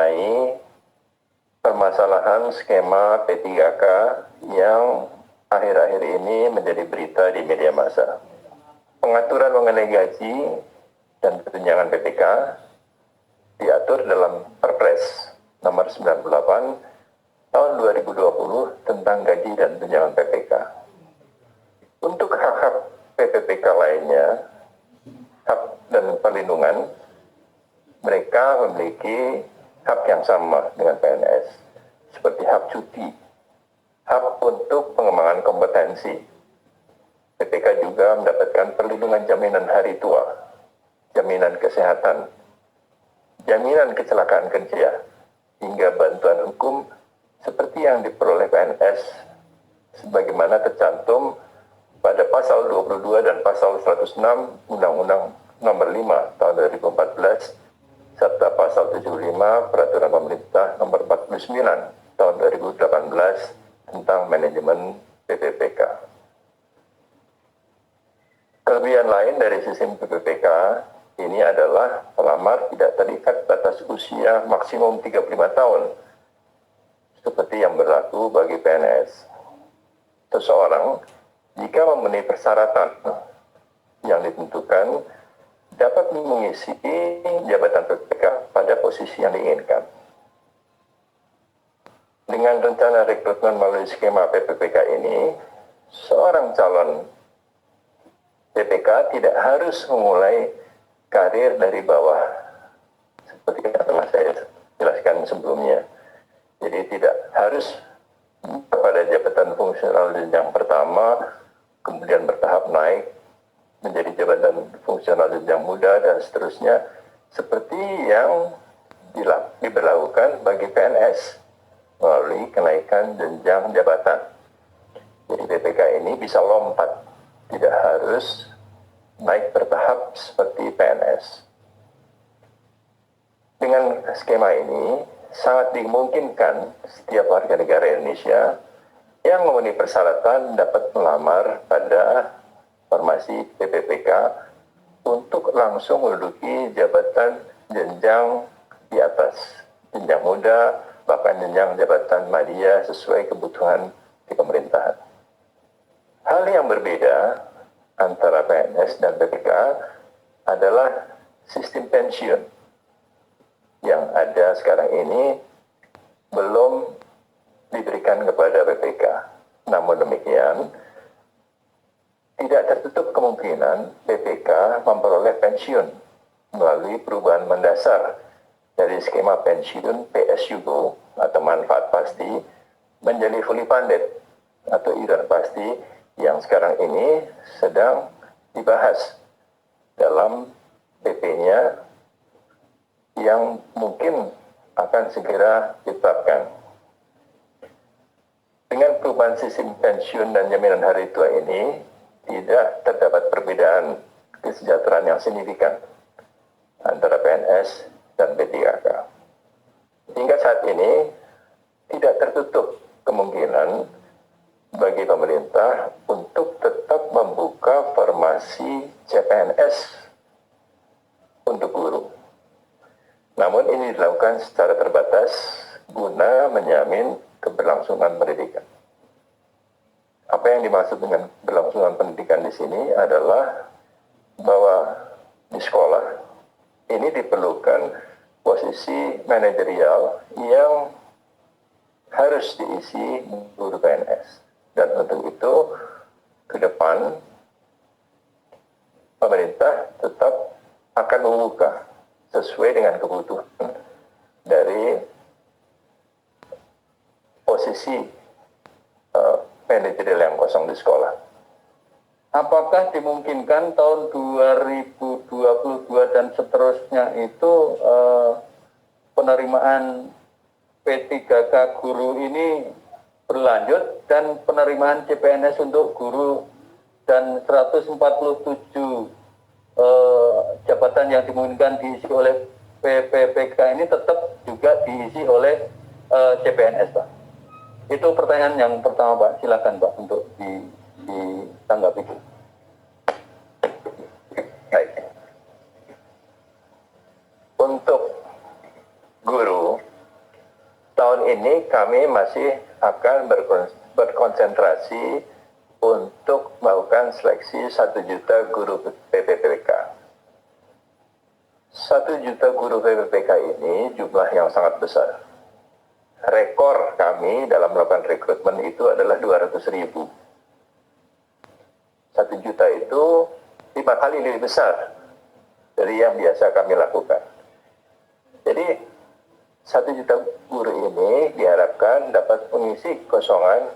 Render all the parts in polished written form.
mengenai permasalahan skema P3K yang akhir-akhir ini menjadi berita di media massa. Pengaturan mengenai gaji dan tunjangan PPK diatur dalam Perpres nomor 98 tahun 2020 tentang gaji dan tunjangan PPK. Untuk hak-hak PPK lainnya, hak dan perlindungan, mereka memiliki hak yang sama dengan PNS, seperti hak cuti, hak untuk pengembangan kompetensi. PPK juga mendapatkan perlindungan jaminan hari tua, jaminan kesehatan, jaminan kecelakaan kerja, hingga bantuan hukum seperti yang diperoleh PNS sebagaimana tercantum pada pasal 22 dan pasal 106 Undang-Undang nomor 5 tahun 2014 serta pasal 75 Peraturan Pemerintah nomor 49 tahun 2018 tentang manajemen PPPK. Kelebihan lain dari sistem PPPK ini adalah pelamar tidak terikat batas usia maksimum 35 tahun seperti yang berlaku bagi PNS. Seseorang jika memenuhi persyaratan yang ditentukan dapat mengisi jabatan PPK pada posisi yang diinginkan. Dengan rencana rekrutmen melalui skema PPPK ini, seorang calon PPK tidak harus memulai karir dari bawah seperti yang telah saya jelaskan sebelumnya. Jadi tidak harus pada jabatan fungsional jenjang pertama, kemudian bertahap naik menjadi jabatan fungsional jenjang muda dan seterusnya, seperti yang diberlakukan bagi PNS melalui kenaikan jenjang jabatan. Jadi PPK ini bisa lompat, tidak harus naik bertahap seperti PNS. Dengan skema ini, sangat dimungkinkan setiap warga negara Indonesia yang memenuhi persyaratan dapat melamar pada formasi PPPK untuk langsung menduduki jabatan jenjang di atas, jenjang muda, bahkan jenjang jabatan madya sesuai kebutuhan di pemerintahan. Hal yang berbeda antara PNS dan PPK adalah sistem pensiun yang ada sekarang ini belum diberikan kepada PPK. Namun demikian, tidak tertutup kemungkinan PPK memperoleh pensiun melalui perubahan mendasar dari skema pensiun PSUGO atau manfaat pasti menjadi fully funded atau iuran pasti yang sekarang ini sedang dibahas dalam PP-nya yang mungkin akan segera ditetapkan. Dengan perubahan sistem pensiun dan jaminan hari tua ini, tidak terdapat perbedaan kesejahteraan yang signifikan antara PNS dan P3K. Hingga saat ini, tidak tertutup kemungkinan bagi pemerintah untuk tetap membuka formasi CPNS untuk guru. Namun ini dilakukan secara terbatas guna menjamin keberlangsungan pendidikan. Apa yang dimaksud dengan berlangsungan pendidikan di sini adalah bahwa di sekolah ini diperlukan posisi manajerial yang harus diisi guru PNS. Dan untuk itu, ke depan, pemerintah tetap akan membuka sesuai dengan kebutuhan dari posisi manajerial yang kosong di sekolah. Apakah dimungkinkan tahun 2022 dan seterusnya itu penerimaan P3K guru ini berlanjut dan penerimaan CPNS untuk guru dan 147 jabatan yang dimungkinkan diisi oleh PPPK ini tetap juga diisi oleh CPNS, Pak. Itu pertanyaan yang pertama, Pak. Silakan, Pak, untuk ditanggapi. Baik. Untuk guru ini kami masih akan berkonsentrasi untuk melakukan seleksi 1 juta guru PPPK. 1 juta guru PPPK ini jumlah yang sangat besar. Rekor kami dalam melakukan rekrutmen itu adalah 200.000. 1 juta itu 5 kali lebih besar dari yang biasa kami lakukan. Jadi 1 juta guru ini diharapkan dapat mengisi kosongan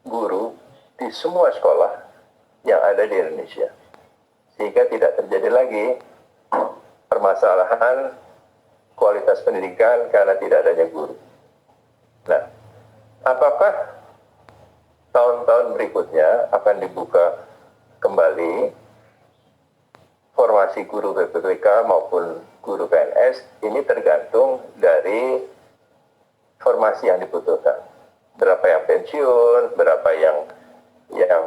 guru di semua sekolah yang ada di Indonesia. Sehingga tidak terjadi lagi permasalahan kualitas pendidikan karena tidak adanya guru. Nah, apakah tahun-tahun berikutnya akan dibuka kembali formasi guru PPPK maupun guru PNS? Ini tergantung dari formasi yang dibutuhkan. Berapa yang pensiun, berapa yang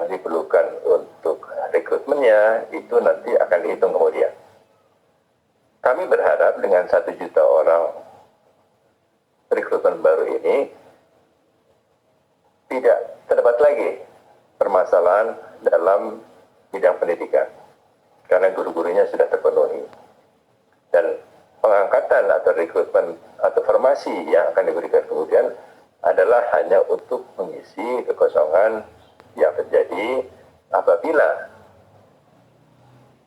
diperlukan untuk rekrutmennya, itu nanti akan dihitung kemudian. Kami berharap dengan 1 juta orang rekrutmen baru ini tidak terdapat lagi permasalahan dalam bidang pendidikan, karena guru-gurunya sudah terpenuhi. Dan pengangkatan atau rekrutmen atau formasi yang akan diberikan kemudian adalah hanya untuk mengisi kekosongan yang terjadi apabila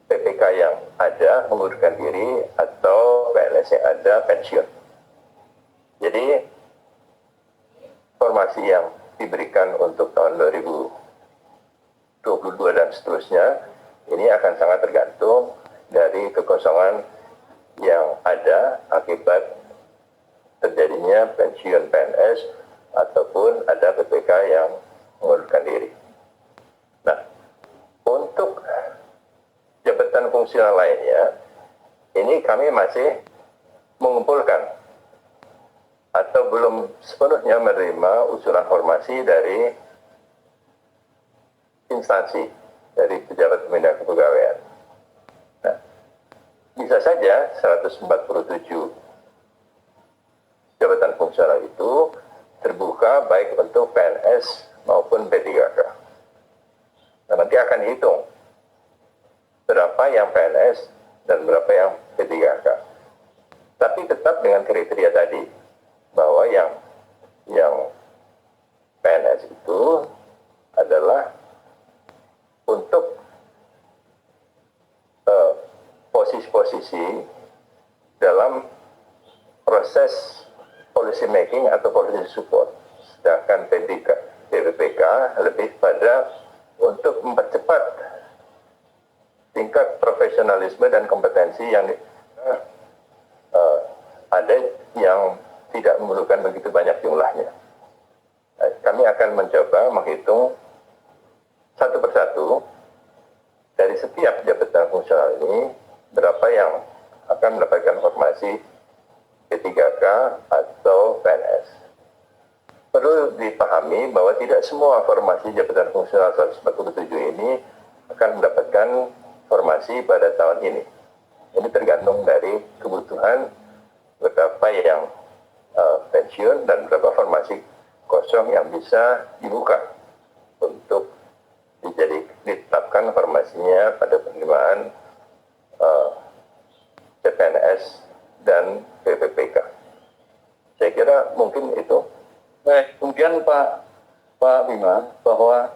PPK yang ada mengundurkan diri atau PNS yang ada pensiun. Jadi formasi yang diberikan untuk tahun 2022 dan seterusnya ini akan sangat tergantung dari kekosongan yang ada akibat terjadinya pensiun PNS ataupun ada PPK yang mengundurkan diri. Nah, untuk jabatan fungsional lainnya, ini kami masih mengumpulkan atau belum sepenuhnya menerima usulan formasi dari instansi, dari pejabat pembina kepegawaian. Nah, bisa saja 147 jabatan fungsional itu terbuka baik untuk PNS maupun P3K. Nah, nanti akan dihitung berapa yang PNS dan berapa yang P3K. Tapi tetap dengan kriteria tadi, bahwa yang PNS itu adalah untuk posisi-posisi dalam proses policy making atau policy support. Sedangkan PPPK lebih pada untuk mempercepat tingkat profesionalisme dan kompetensi yang ada yang tidak memerlukan begitu banyak jumlahnya. Kami akan mencoba menghitung satu persatu dari setiap jabatan fungsional ini berapa yang akan mendapatkan formasi P3K atau PNS. Perlu dipahami bahwa tidak semua formasi jabatan fungsional 147 ini akan mendapatkan formasi pada tahun ini. Ini tergantung dari kebutuhan berapa yang pensiun dan berapa formasi kosong yang bisa dibuka untuk ditetapkan formasinya pada penerimaan CPNS dan PPPK. Saya kira mungkin itu. Baik, kemudian Pak Bima, bahwa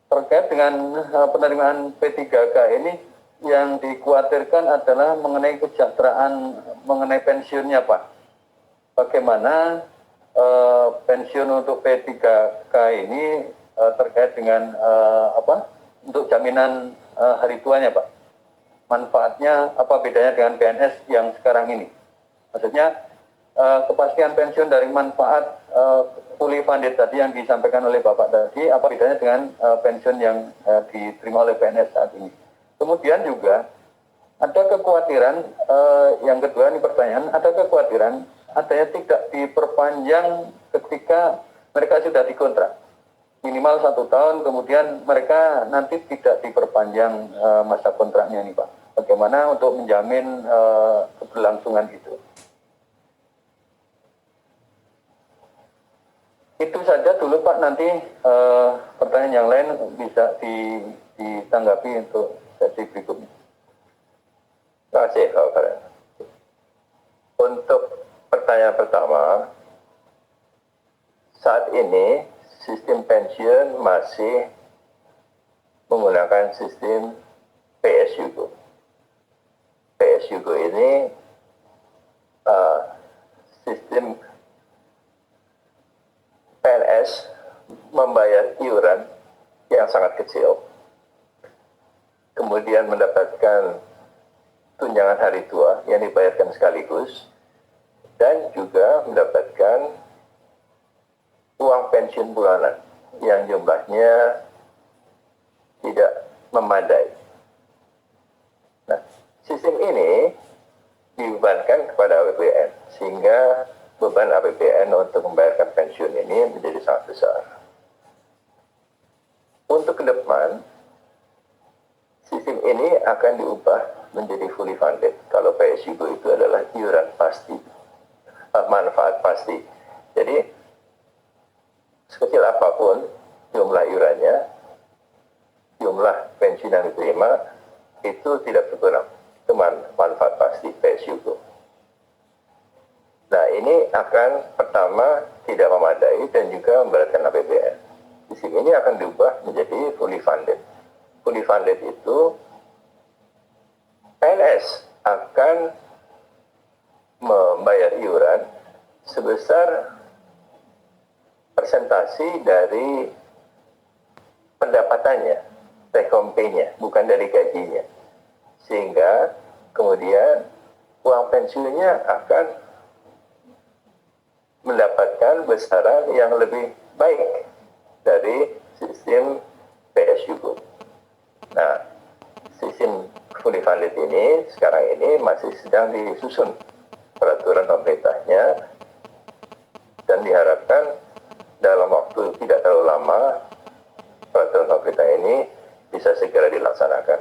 terkait dengan penerimaan P3K ini yang dikhawatirkan adalah mengenai kesejahteraan, mengenai pensiunnya, Pak. Bagaimana pensiun untuk P3K ini terkait dengan untuk jaminan hari tuanya, Pak? Manfaatnya apa bedanya dengan PNS yang sekarang ini? Maksudnya kepastian pensiun dari manfaat fully funded tadi yang disampaikan oleh Bapak tadi, apa bedanya dengan pensiun yang diterima oleh PNS saat ini? Kemudian juga ada kekhawatiran, yang kedua ini pertanyaan, ada kekhawatiran adanya tidak diperpanjang ketika mereka sudah dikontrak minimal 1 tahun, kemudian mereka nanti tidak diperpanjang masa kontraknya nih, Pak. Bagaimana untuk menjamin keberlangsungan itu? Itu saja dulu Pak, nanti pertanyaan yang lain bisa ditanggapi untuk sesi berikutnya. Terima kasih, Pak Farhan. Untuk pertanyaan pertama, saat ini sistem pensiun masih menggunakan sistem PSUGO. PSUGO ini sistem PNS membayar iuran yang sangat kecil, kemudian mendapatkan tunjangan hari tua yang dibayarkan sekaligus, dan juga mendapatkan uang pensiun bulanan yang jumlahnya tidak memadai. Nah, sistem ini dibebankan kepada APBN, sehingga beban APBN untuk membayarkan pensiun ini menjadi sangat besar. Untuk ke depan, sistem ini akan diubah menjadi fully funded. Kalau PSUGO itu adalah iuran pasti, manfaat pasti. Jadi, sekecil apapun jumlah iurannya, jumlah pensiun yang diterima, itu tidak berkurang. Itu manfaat pasti PSUGO. Nah, ini akan pertama tidak memadai dan juga memberatkan APBN. Sistem ini akan diubah menjadi fully funded. Fully funded itu PNS akan membayar iuran sebesar persentasi dari pendapatannya, take home pay-nya, bukan dari gajinya. Sehingga kemudian uang pensiunnya akan mendapatkan besaran yang lebih baik dari sistem PSUGO. Nah, sistem fully funded ini sekarang ini masih sedang disusun peraturan pemerintahnya, dan diharapkan dalam waktu tidak terlalu lama peraturan pemerintah ini bisa segera dilaksanakan.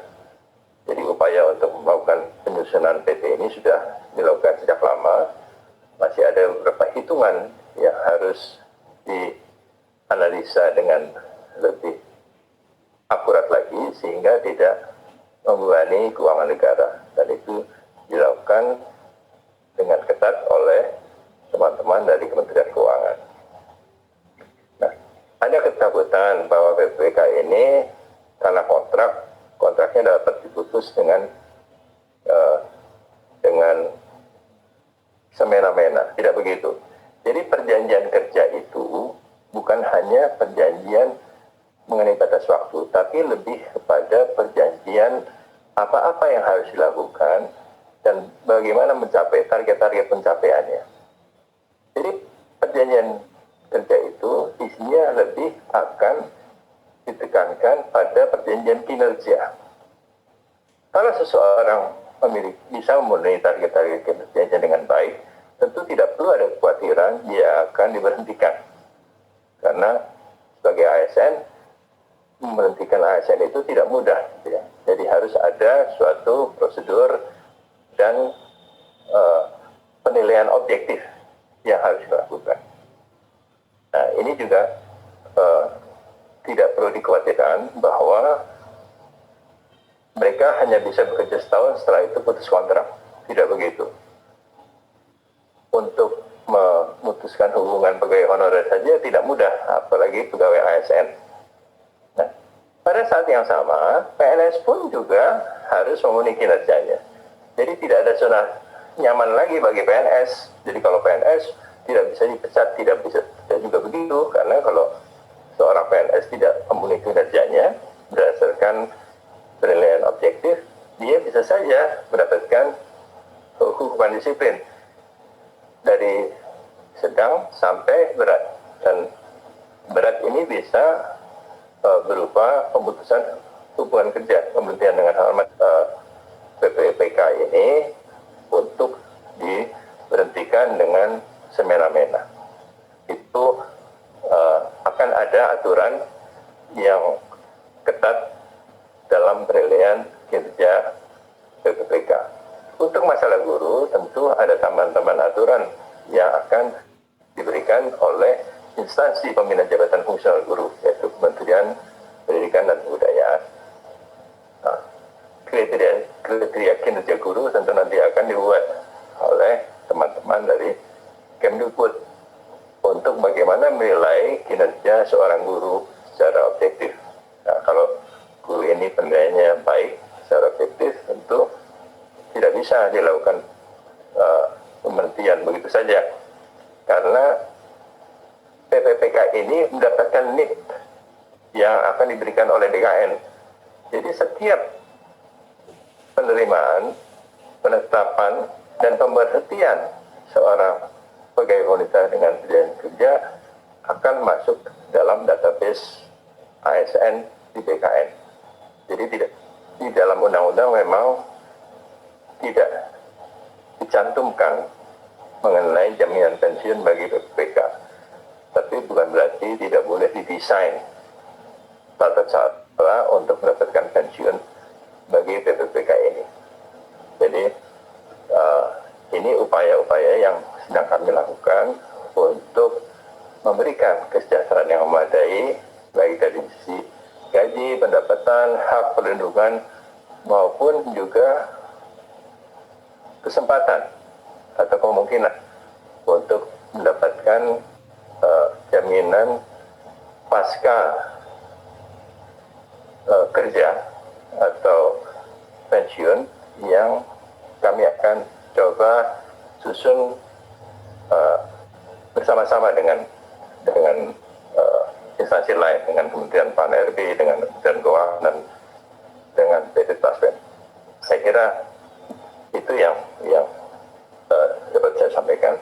Jadi upaya untuk melakukan penyusunan PT ini sudah dilakukan sejak lama. Masih ada beberapa hitungan yang harus dianalisa dengan lebih akurat lagi sehingga tidak membebani keuangan negara, dan itu dilakukan dengan ketat oleh teman-teman dari Kementerian Keuangan. Nah, ada ketakutan bahwa BPK ini karena kontraknya dapat diputus dengan semena-mena. Tidak begitu. Jadi perjanjian kerja itu bukan hanya perjanjian mengenai batas waktu, tapi lebih kepada perjanjian apa-apa yang harus dilakukan dan bagaimana mencapai target-target pencapaiannya. Jadi perjanjian kerja itu isinya lebih akan ditekankan pada perjanjian kinerja. Kalau seseorang bisa memenuhi target-target kinerjanya dengan baik, tentu tidak perlu ada kekhawatiran dia akan diberhentikan. Karena sebagai ASN, memberhentikan ASN itu tidak mudah. Ya. Jadi harus ada suatu prosedur dan penilaian objektif yang harus dilakukan. Nah, ini juga tidak perlu dikhawatirkan bahwa mereka hanya bisa bekerja setahun, setelah itu putus kontrak. Tidak begitu. Untuk memutuskan hubungan pegawai honorer saja tidak mudah, apalagi pegawai ASN. Nah, pada saat yang sama, PNS pun juga harus memenuhi kinerjanya. Jadi tidak ada zona nyaman lagi bagi PNS. Jadi kalau PNS tidak bisa dipecat, tidak juga begitu, karena kalau seorang PNS tidak memenuhi kinerjanya berdasarkan penilaian objektif, dia bisa saja mendapatkan hukuman disiplin dari sedang sampai berat, dan berat ini bisa berupa pemutusan hubungan kerja, pemberhentian dengan hormat. PPPK ini untuk diberhentikan dengan semena-mena. Itu akan ada aturan yang ketat dalam penilaian kinerja PPPK. Untuk masalah guru, tentu ada tambahan-tambahan aturan yang akan diberikan oleh instansi pembina jabatan fungsional guru, yaitu Kementerian Pendidikan dan Kebudayaan. Nah, kriteria kinerja guru tentu nanti akan dibuat oleh teman-teman dari Kemdikbud untuk bagaimana menilai kinerja seorang guru secara objektif. Nah, kalau guru ini penilaiannya baik secara objektif, tentu tidak bisa dilakukan pemberhentian begitu saja, karena PPPK ini mendapatkan NIP yang akan diberikan oleh DKN. Jadi setiap penerimaan, penetapan, dan pemberhentian seorang pegawai wanita dengan perjanjian kerja akan masuk dalam database ASN di BKN. Jadi tidak, di dalam undang-undang memang tidak dicantumkan mengenai jaminan pensiun bagi PPPK, tapi bukan berarti tidak boleh didesain tata cara untuk mendapatkan pensiun bagi PPPK ini. Jadi ini upaya-upaya yang sedang kami lakukan untuk memberikan kesejahteraan yang memadai, baik dari sisi gaji, pendapatan, hak perlindungan, maupun juga kesempatan atau kemungkinan untuk mendapatkan jaminan pasca kerja atau pensiun yang kami akan coba susun bersama-sama dengan instansi lain, dengan Kementerian PAN-RB, dengan Kementerian Keuangan, dan dengan PT Taspen. Saya kira itu yang dapat saya sampaikan.